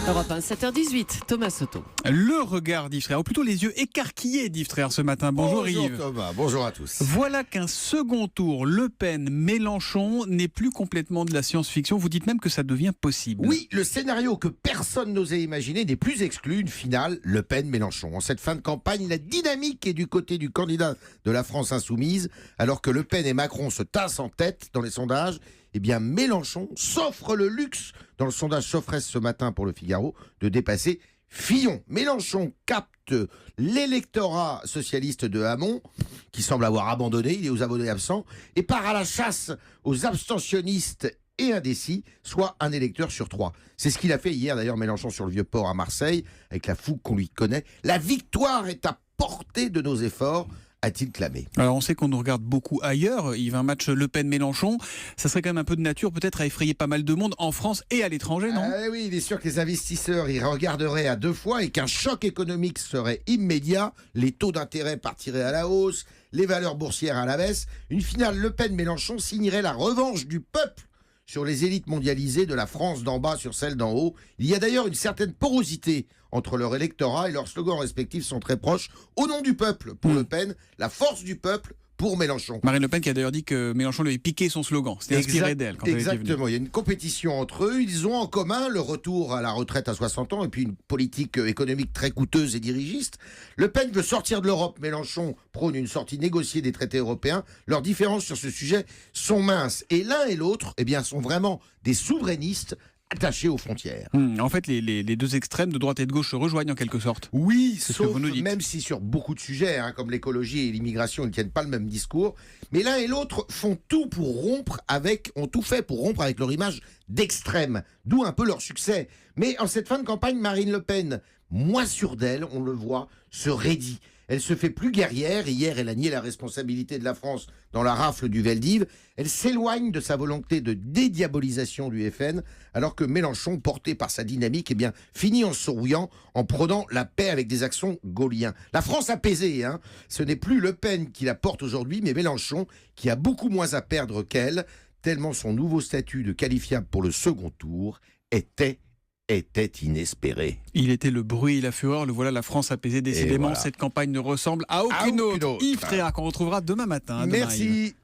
Europe 1, 7h18, Thomas Soto. Le regard d'Yves Tréhard, ou plutôt les yeux écarquillés d'Yves Tréhard ce matin. Bonjour Yves. Thomas, bonjour à tous. Voilà qu'un second tour Le Pen-Mélenchon n'est plus complètement de la science-fiction. Vous dites même que ça devient possible. Oui, le scénario que personne n'osait imaginer n'est plus exclu, une finale Le Pen-Mélenchon. En cette fin de campagne, la dynamique est du côté du candidat de la France insoumise, alors que Le Pen et Macron se tassent en tête dans les sondages. Eh bien, Mélenchon s'offre le luxe, dans le sondage Sofres ce matin pour Le Figaro, de dépasser Fillon. Mélenchon capte l'électorat socialiste de Hamon, qui semble avoir abandonné, il est aux abonnés absents, et part à la chasse aux abstentionnistes et indécis, soit un électeur sur 3. C'est ce qu'il a fait hier, d'ailleurs, Mélenchon sur le Vieux-Port à Marseille, avec la fougue qu'on lui connaît. La victoire est à portée de nos efforts, a-t-il clamé. Alors on sait qu'on nous regarde beaucoup ailleurs, Yves, un match Le Pen-Mélenchon, ça serait quand même un peu de nature peut-être à effrayer pas mal de monde en France et à l'étranger, non ? Oui, il est sûr que les investisseurs y regarderaient à deux fois et qu'un choc économique serait immédiat, les taux d'intérêt partiraient à la hausse, les valeurs boursières à la baisse. Une finale Le Pen-Mélenchon signerait la revanche du peuple sur les élites mondialisées de la France d'en bas sur celle d'en haut. Il y a d'ailleurs une certaine porosité entre leur électorat et leurs slogans respectifs sont très proches. Au nom du peuple pour Le Pen, la force du peuple pour Mélenchon. Marine Le Pen qui a d'ailleurs dit que Mélenchon lui avait piqué son slogan. C'était inspiré d'elle quand elle était venue. Exactement, il y a une compétition entre eux. Ils ont en commun le retour à la retraite à 60 ans et puis une politique économique très coûteuse et dirigiste. Le Pen veut sortir de l'Europe. Mélenchon prône une sortie négociée des traités européens. Leurs différences sur ce sujet sont minces. Et l'un et l'autre sont vraiment des souverainistes attachés aux frontières. En fait, les deux extrêmes de droite et de gauche se rejoignent en quelque sorte. Oui, c'est ce que vous nous dites. Même si sur beaucoup de sujets, comme l'écologie et l'immigration, ils ne tiennent pas le même discours. Mais l'un et l'autre ont tout fait pour rompre avec leur image d'extrême, d'où un peu leur succès. Mais en cette fin de campagne, Marine Le Pen, moins sûre d'elle, on le voit, se raidit. Elle se fait plus guerrière. Hier, elle a nié la responsabilité de la France dans la rafle du Veldiv. Elle s'éloigne de sa volonté de dédiabolisation du FN, alors que Mélenchon, porté par sa dynamique, finit en souriant, en prônant la paix avec des accents gaulliens. La France apaisée, ce n'est plus Le Pen qui la porte aujourd'hui, mais Mélenchon, qui a beaucoup moins à perdre qu'elle, tellement son nouveau statut de qualifiable pour le second tour était inespéré. Il était le bruit et la fureur, le voilà, la France apaisée. Décidément, voilà. Cette campagne ne ressemble à aucune autre. Yves Tréhard qu'on retrouvera demain matin. Merci.